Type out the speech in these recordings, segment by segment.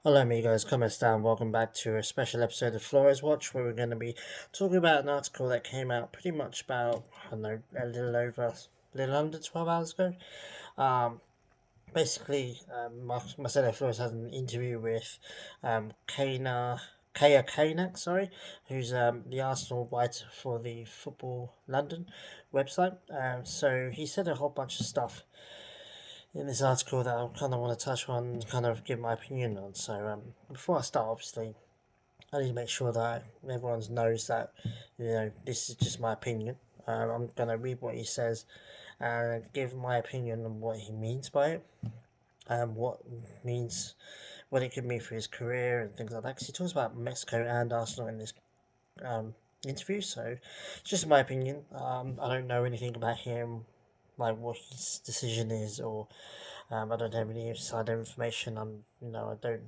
Hello amigos, ¿cómo están? Welcome back to a special episode of Flores Watch where we're going to be talking about an article that came out pretty much about, I don't know, a little under 12 hours ago. Um, Marcelo Flores had an interview with Kaya Kanak, sorry, who's the Arsenal writer for the Football London website. So he said a whole bunch of stuff in this article that I kind of want to touch on and kind of give my opinion on. So before I start, obviously, I need to make sure that everyone knows that this is just my opinion. I'm gonna read what he says and give my opinion on what he means by it, and what it could mean for his career and things like that. Because he talks about Mexico and Arsenal in this um, interview, so it's just my opinion. I don't know anything about him, like what his decision is, or I don't have any insider information. I don't.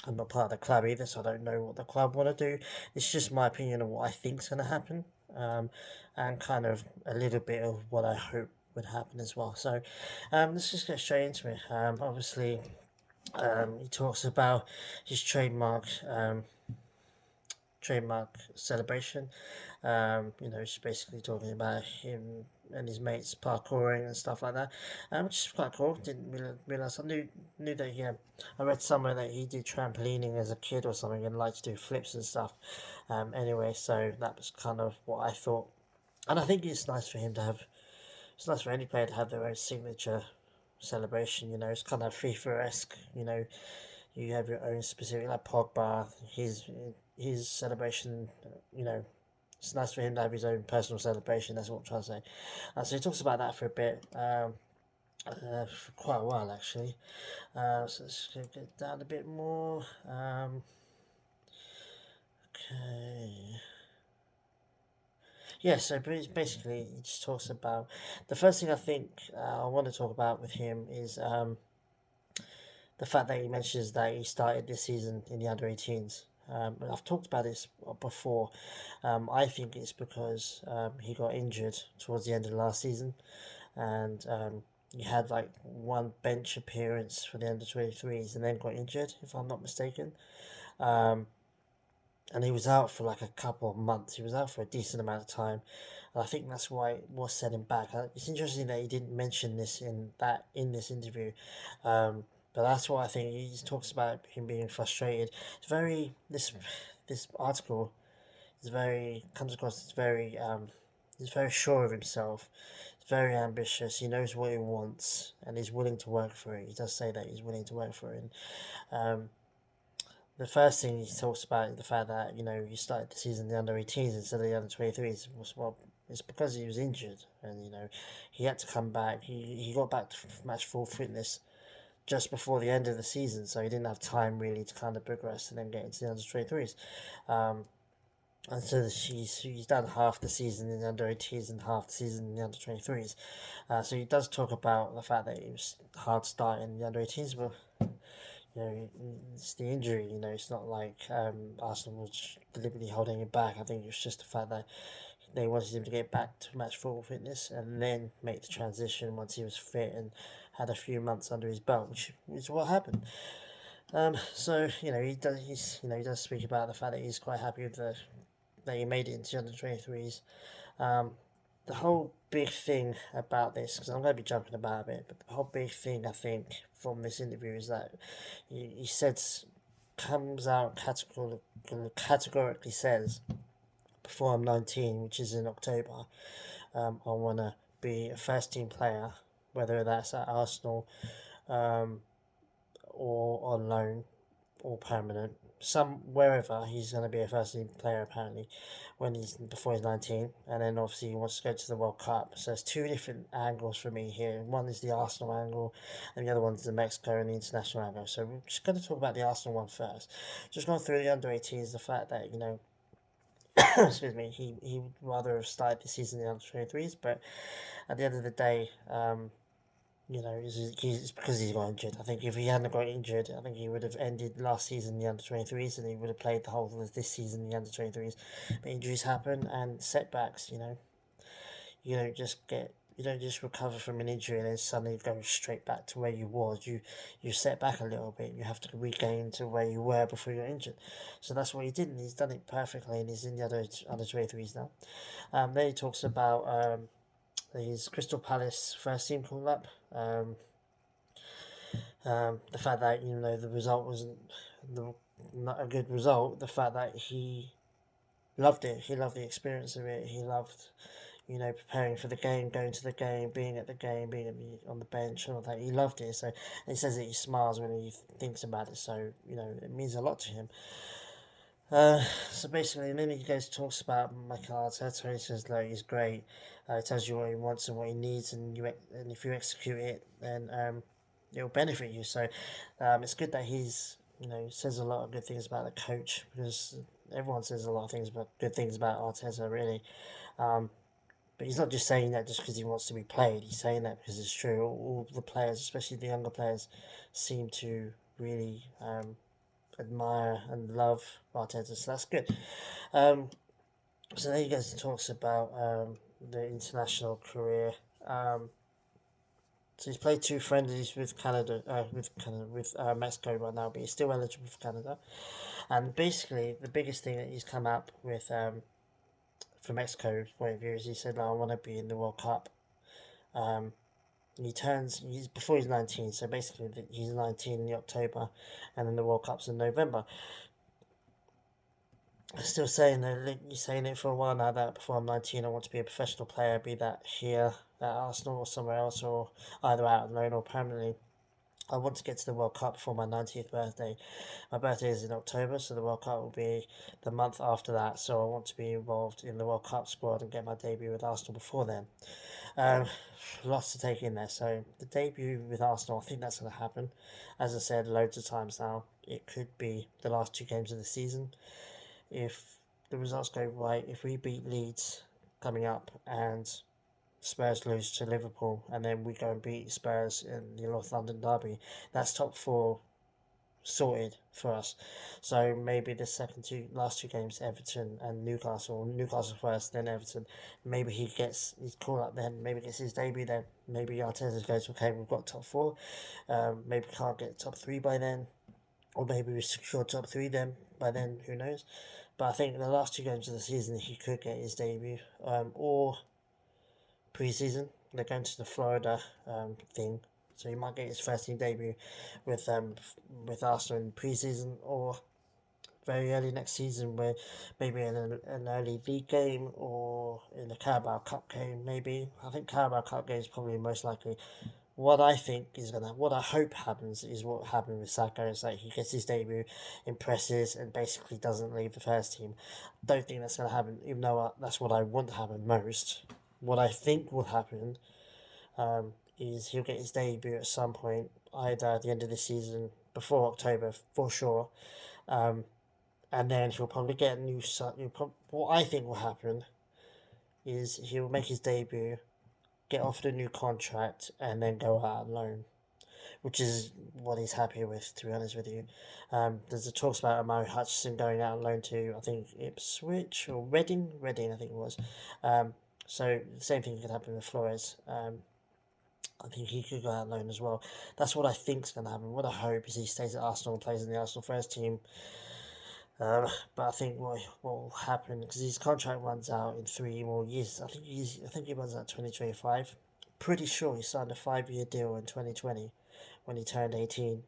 I'm not part of the club either, so I don't know what the club want to do. It's just my opinion of what I think's going to happen, um, and kind of a little bit of what I hope would happen as well. So, let's just get straight into it. Obviously, he talks about his trademark celebration. She's basically talking about him and his mates parkouring and stuff like that, which is quite cool. Didn't realize. I knew that I read somewhere that he did trampolining as a kid or something and liked to do flips and stuff. Anyway, so that was kind of what I thought, and I think it's nice for him to have. It's nice for any player to have their own signature celebration. It's kind of FIFA esque. You have your own specific, like Pogba, his celebration. You know, it's nice for him to have his own personal celebration. That's what I'm trying to say. So he talks about that for a bit, for quite a while actually. So let's get down a bit more. Okay. Yeah, so basically, he just talks about the first thing I think I want to talk about with him is the fact that he mentions that he started this season in the under 18s. I've talked about this before. I think it's because he got injured towards the end of the last season, and he had like one bench appearance for the under 23s and then got injured, if I'm not mistaken. Um, and he was out for like a couple of months. He was out for a decent amount of time, and I think that's why it was setting back. It's interesting that he didn't mention this in this interview, but that's why I think he talks about him being frustrated. It's very this article is very comes across as very he's very sure of himself. He's very ambitious. He knows what he wants, and he's willing to work for it. He does say that he's willing to work for it. And, the first thing he talks about is the fact that he started the season in the under 18s instead of the under 23s. Well, it's because he was injured, and he had to come back. He got back to match full fitness just before the end of the season, so he didn't have time really to kind of progress and then get into the under 23s. Um, and so he's done half the season in the under 18s and half the season in the under 23s. So he does talk about the fact that it was hard starting in the under 18s, but it's the injury. It's not like Arsenal was deliberately holding him back. I think it was just the fact that they wanted him to get back to match full fitness and then make the transition once he was fit and had a few months under his belt, which is what happened. So he does speak about the fact that he's quite happy with that he made it into the under 23s. Um, the whole big thing about this, because I'm going to be jumping about a bit, but the whole big thing I think from this interview is that he says, comes out categorically says, before I'm 19, which is in October, I want to be a first team player, whether that's at Arsenal um, or on loan or permanent. Wherever he's going to be a first team player apparently when he's before he's 19, and then obviously he wants to go to the World Cup. So there's two different angles for me here. One is the Arsenal angle, and the other one's the Mexico and the international angle. So we're just going to talk about the Arsenal one first. Just going through the under 18s, the fact that excuse me, he would rather have started the season in the under 23s, but at the end of the day, it's because he's got injured. I think if he hadn't got injured, I think he would have ended last season in the under 23s and he would have played the whole of this season in the under 23s. But injuries happen and setbacks, you don't just get You don't just recover from an injury and then suddenly go straight back to where you was. You set back a little bit. You have to regain to where you were before you got injured. So that's what he did, and he's done it perfectly, and he's in the other under 23s now. Then he talks about his Crystal Palace first team call up. The fact that the result wasn't the, not a good result. The fact that he loved it. He loved the experience of it. He loved preparing for the game, going to the game, being at the game, being on the bench, and all that. He loved it. So he says that he smiles when he thinks about it. So it means a lot to him. So basically, and then he goes talks about Michael Arteta. He says like he's great. He tells you what he wants and what he needs, and if you execute it, then it'll benefit you. So it's good that he's says a lot of good things about the coach, because everyone says a lot of good things about Arteta really. But he's not just saying that just because he wants to be played. He's saying that because it's true. All the players, especially the younger players, seem to really admire and love Arteta. So that's good. So then he goes and talks about the international career. So he's played 2 friendlies with Canada, with Mexico right now, but he's still eligible for Canada. And basically, the biggest thing that he's come up with from Mexico's point of view is he said, "I want to be in the World Cup." Um, he's before he's 19, so basically he's 19 in October, and then the World Cup's in November. Still saying that you're saying it for a while now that before I'm 19 I want to be a professional player, be that here at Arsenal or somewhere else, or either out on loan or permanently. I want to get to the World Cup before my 90th birthday. My birthday is in October, so the World Cup will be the month after that. So I want to be involved in the World Cup squad and get my debut with Arsenal before then. Um, Lots to take in there. So the debut with Arsenal, I think that's going to happen. As I said loads of times now, it could be the last 2 games of the season. If the results go right, if we beat Leeds coming up and Spurs lose to Liverpool, and then we go and beat Spurs in the North London derby, that's top 4 sorted for us. So maybe the last two games, Everton and Newcastle first, then Everton. Maybe he gets his call up then. Maybe gets his debut then. Maybe Arteta goes, okay, we've got top 4. Maybe can't get top 3 by then, or maybe we secure top 3 then by then. Who knows? But I think the last 2 games of the season he could get his debut, or pre-season. They're going to the Florida thing, so he might get his first team debut with Arsenal in pre-season, or very early next season, where maybe in an early league game or in a Carabao Cup game. Maybe I think Carabao Cup game is probably most likely. What I hope happens is what happened with Saka, is that he gets his debut, impresses, and basically doesn't leave the first team. Don't think that's gonna happen, even though that's what I want to happen most. What I think will happen is he'll get his debut at some point, either at the end of the season, before October for sure, and then he'll probably get a new. What I think will happen is he'll make his debut, get offered a new contract, and then go out on loan, which is what he's happy with, to be honest with you. There's a talks about Amari Hutchinson going out on loan to, I think, Ipswich or Reading, I think it was. So the same thing could happen with Flores. I think he could go out on loan as well. That's what I think is going to happen. What I hope is he stays at Arsenal and plays in the Arsenal first team. But I think what will happen, because his contract runs out in 3 more years. I think he runs out 2025. Pretty sure he signed a 5-year deal in 2020 when he turned 18.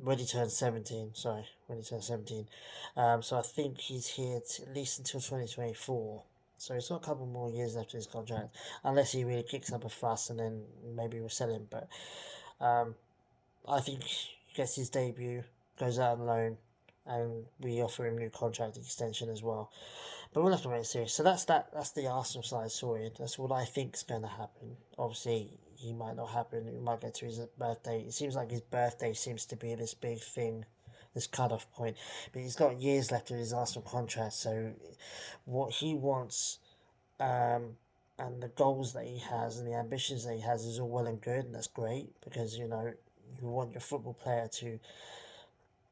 When he turned 17. Sorry, when he turned 17. So I think he's here at least until 2024. So he's got a couple more years left in his contract, unless he really kicks up a fuss and then maybe we'll sell him. But I think he gets his debut, goes out on loan, and we offer him a new contract extension as well. But we'll have to wait and see. So that's the Arsenal side sorted. That's what I think is going to happen. Obviously, he might not happen. It might get to his birthday. It seems like his birthday seems to be this big thing, this cut-off point. But he's got years left of his Arsenal contract. So what he wants, and the goals that he has and the ambitions that he has is all well and good, and that's great, because you want your football player to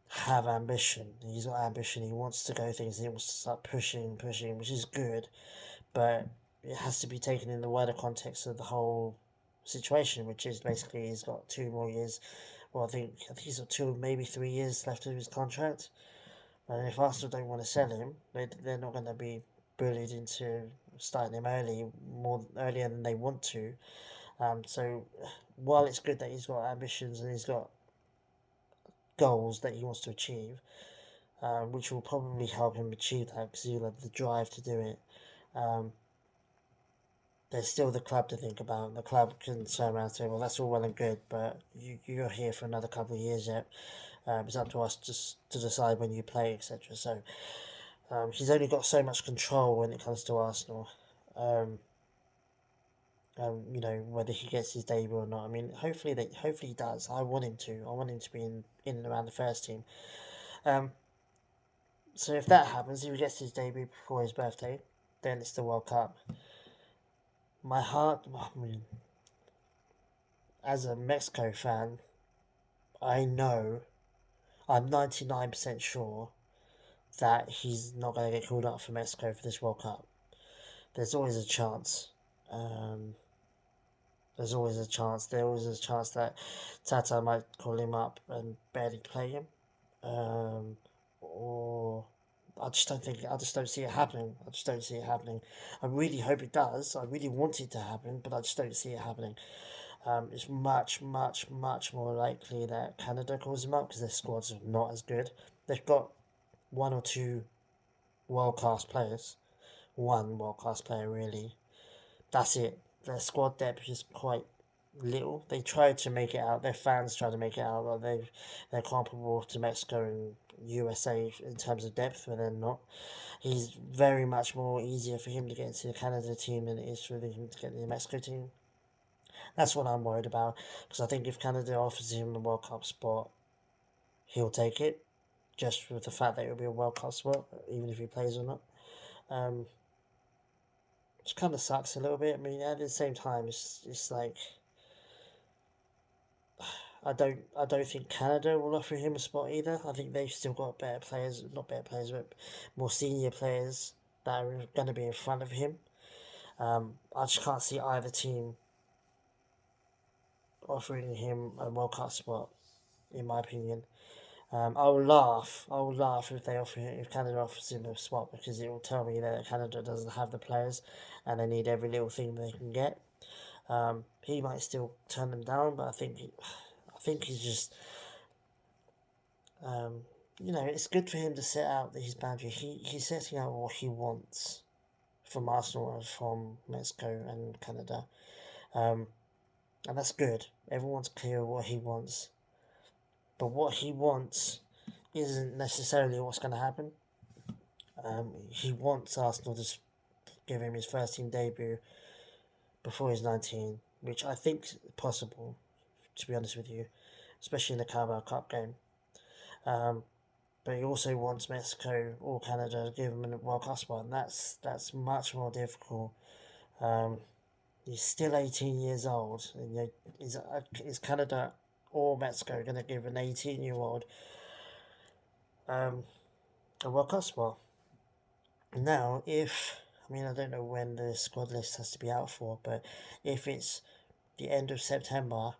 have ambition. He's got ambition. He wants to go things. He wants to start pushing, which is good. But it has to be taken in the wider context of the whole situation, which is basically he's got 2 more years. Well, I think he's got 2, maybe 3 years left of his contract. And if Arsenal don't want to sell him, they're not going to be bullied into starting him earlier than they want to. So while it's good that he's got ambitions and he's got goals that he wants to achieve, which will probably help him achieve that because he'll have the drive to do it. Um, there's still the club to think about. The club can turn around and say, well, that's all well and good, but you're here for another couple of years yet. It's up to us just to decide when you play, etc. So he's only got so much control when it comes to Arsenal. Um, whether he gets his debut or not. I mean, hopefully he does. I want him to. I want him to be in and around the first team. Um, so if that happens, if he gets his debut before his birthday, then it's the World Cup. My heart, I mean, as a Mexico fan, I know, I'm 99% sure that he's not going to get called up for Mexico for this World Cup. There's always a chance. Um, there's always a chance. There's always a chance that Tata might call him up and barely play him. Or I just don't see it happening. I just don't see it happening. I really hope it does. I really want it to happen, but I just don't see it happening. It's much, much, much more likely that Canada calls him up because their squads are not as good. They've got one or two world class players. One world class player, really. That's it. Their squad depth is quite little. They tried to make it out. Their fans tried to make it out that they're comparable to Mexico and USA in terms of depth, but they're not. He's very much more easier for him to get into the Canada team than it is for him to get into the Mexico team. That's what I'm worried about because I think if Canada offers him the World Cup spot, he'll take it. Just with the fact that it'll be a World Cup spot, even if he plays or not. Um, which kind of sucks a little bit. I mean, at the same time, it's like I don't think Canada will offer him a spot either. I think they've still got better players, not better players, but more senior players that are going to be in front of him. I just can't see either team offering him a World Cup spot, in my opinion. I will laugh. I will laugh if if Canada offers him a spot because it will tell me that Canada doesn't have the players, and they need every little thing they can get. He might still turn them down, but I think he's just um, it's good for him to set out his boundary. He's setting out what he wants from Arsenal and from Mexico and Canada, um, and that's good. Everyone's clear what he wants, but what he wants isn't necessarily what's going to happen. He wants Arsenal to give him his first team debut before he's 19, which I think is possible, to be honest with you, especially in the Carabao Cup game. Um, but he also wants Mexico or Canada to give him a World Cup spot, and that's much more difficult. Um, he's still 18 years old, and is Canada or Mexico going to give an 18-year-old a World Cup spot? Now, I don't know when the squad list has to be out for, but if it's the end of September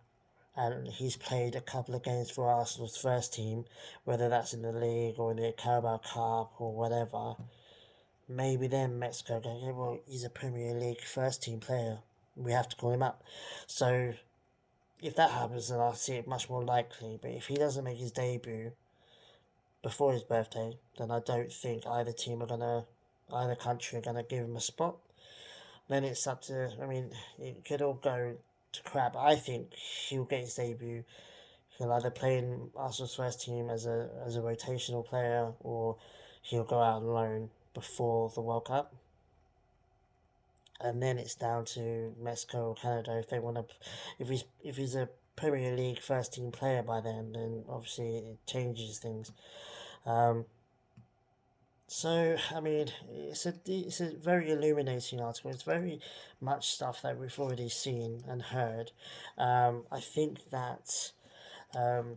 and he's played a couple of games for Arsenal's first team, whether that's in the league or in the Carabao Cup or whatever, maybe then Mexico go, yeah, well, he's a Premier League first team player. We have to call him up. So if that happens, then I see it much more likely. But if he doesn't make his debut before his birthday, then I don't think either country are gonna give him a spot. Then it's up to, it could all go to crap. I think he'll get his debut. He'll either play in Arsenal's first team as a rotational player, or he'll go out on loan before the World Cup. And then it's down to Mexico or Canada if they want to. If he's a Premier League first team player by then obviously it changes things. So it's a very illuminating article. It's very much stuff that we've already seen and heard. I think that um,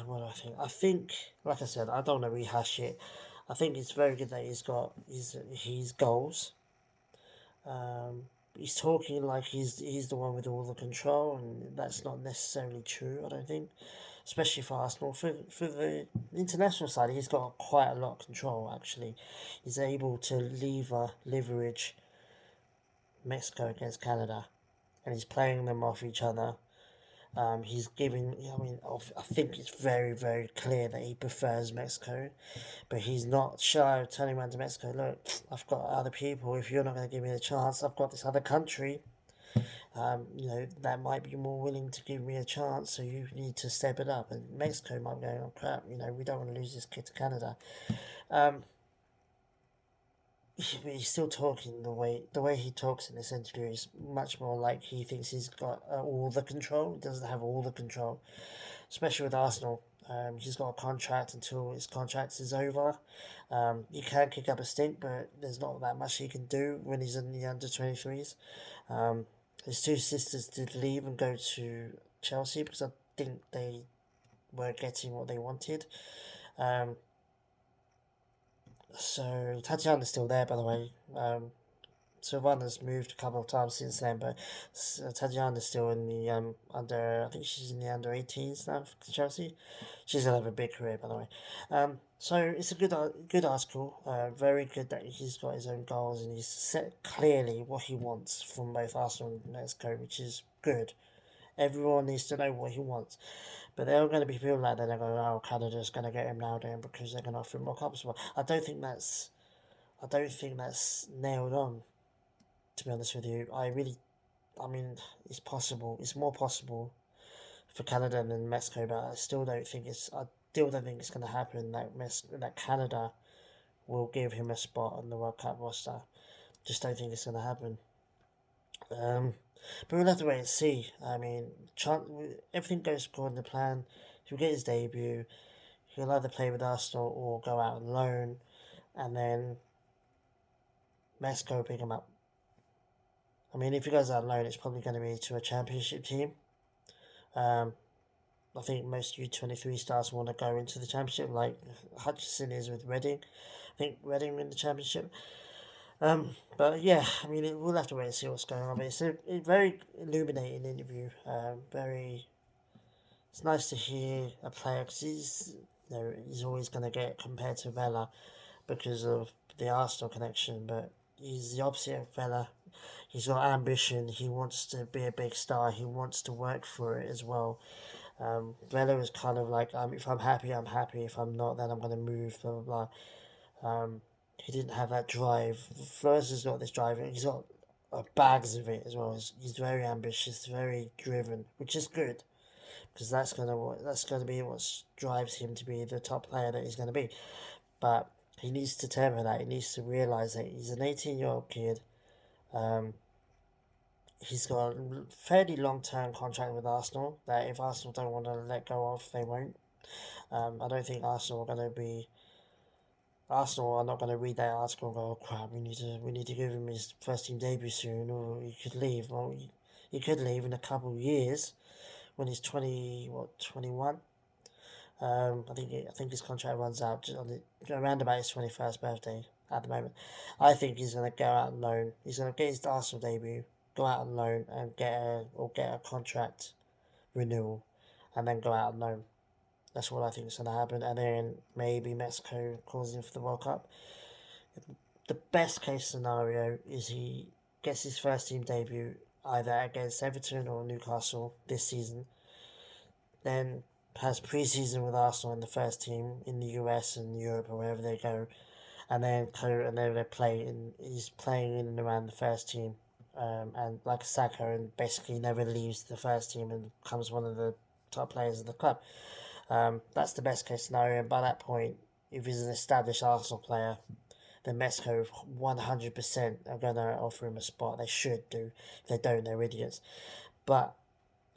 what do I think? I think, like I said, I don't want to rehash it. I think it's very good that he's got his goals. He's talking like he's the one with all the control, and that's not necessarily true. I don't think, especially for Arsenal. For the international side, he's got quite a lot of control. Actually, he's able to leverage Mexico against Canada, and he's playing them off each other. He's giving. I mean, I think it's very, very clear that he prefers Mexico, but he's not shy of turning around to Mexico. Look, I've got other people. If you're not going to give me a chance, I've got this other country. That might be more willing to give me a chance. So you need to step it up. And Mexico might be going, oh crap, we don't want to lose this kid to Canada. Um, he's still talking the way he talks in this interview is much more like he thinks he's got all the control. He doesn't have all the control, especially with Arsenal. He's got a contract until his contract is over. He can kick up a stink, but there's not that much he can do when he's in the under 23s. His two sisters did leave and go to Chelsea because I think they were getting what they wanted. Um, so Tatiana's still there, by the way. Silvana's moved a couple of times since then, but Tatiana's still in the under. I think she's in the under 18s now for Chelsea. She's gonna have a big career, by the way. So it's a good article. Very good that he's got his own goals and he's set clearly what he wants from both Arsenal and Mexico, which is good. Everyone needs to know what he wants. But there are going to be people like that that go, oh, Canada's going to get him now then because they're going to offer him more cups. Well, I don't think that's nailed on. To be honest with you, I mean, it's possible. It's more possible for Canada than Mexico, but I still don't think it's going to happen that Canada will give him a spot on the World Cup roster. Just don't think it's going to happen. But we'll have to wait and see. I mean, everything goes according to plan. He'll get his debut. He'll either play with Arsenal or go out on loan, and then Mexico will pick him up. I mean, if he goes out on loan, it's probably going to be to a championship team. I think most U23 stars want to go into the championship, like Hutchinson is with Reading. I think Reading in the championship. But yeah, I mean, we'll have to wait and see what's going on. But it's a very illuminating interview. It's nice to hear a player because he's always going to get compared to Vela because of the Arsenal connection, but he's the opposite of Vela. He's got ambition. He wants to be a big star. He wants to work for it as well. Vela is kind of like, if I'm happy, I'm happy. If I'm not, then I'm going to move, blah, blah, blah. He didn't have that drive. Flores has got this drive. He's got bags of it as well. He's very ambitious, very driven, which is good because that's gonna be what drives him to be the top player that he's gonna be. But he needs to temper that. He needs to realize that he's an 18-year-old kid. Um, he's got a fairly long-term contract with Arsenal. That if Arsenal don't want to let go of, they won't. I don't think Arsenal are going to be. Arsenal are not going to read that article and go, "Oh crap, we need to give him his first team debut soon, or he could leave." Well, he could leave in a couple of years when he's 21. I think his contract runs out around about his 21st birthday at the moment. I think he's going to go out on loan. He's going to get his Arsenal debut, go out on loan, and get a contract renewal, and then go out on loan. That's what I think is going to happen, and then maybe Mexico calls him for the World Cup. The best case scenario is he gets his first team debut either against Everton or Newcastle this season, then has pre-season with Arsenal in the first team in the US and Europe or wherever they go, and then they play and he's playing in and around the first team, and like Saka, and basically never leaves the first team and becomes one of the top players of the club. That's the best case scenario, and by that point, if he's an established Arsenal player, then Mexico 100% are going to offer him a spot. They should do. If they don't, they're idiots. But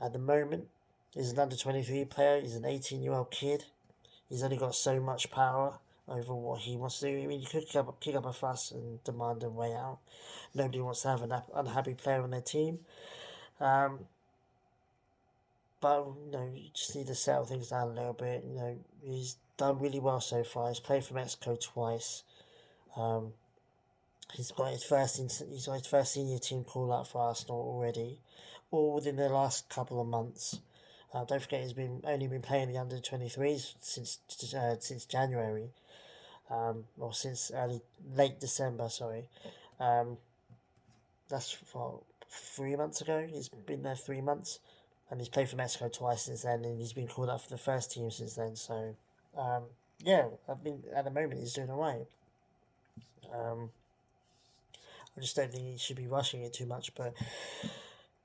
at the moment, he's an under-23 player. He's an 18-year-old kid. He's only got so much power over what he wants to do. I mean, you could kick up a fuss and demand a way out. Nobody wants to have an unhappy player on their team. But, you just need to settle things down a little bit. He's done really well so far. He's played for Mexico twice. he's got his first senior team call up for Arsenal already, all within the last couple of months. Don't forget he's been only been playing the under 23s since January, or since late December. Sorry, um, that's for 3 months ago. He's been there 3 months, and he's played for Mexico twice since then, and he's been called up for the first team since then. So, yeah, I mean at the moment he's doing alright. Um, I just don't think he should be rushing it too much, but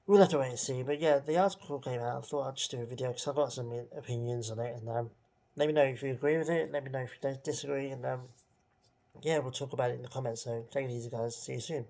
we'll have to wait and see. But yeah, the article came out. I thought I'd just do a video because I've got some opinions on it, and let me know if you agree with it. Let me know if you don't disagree, and yeah, we'll talk about it in the comments. So take it easy, guys. See you soon.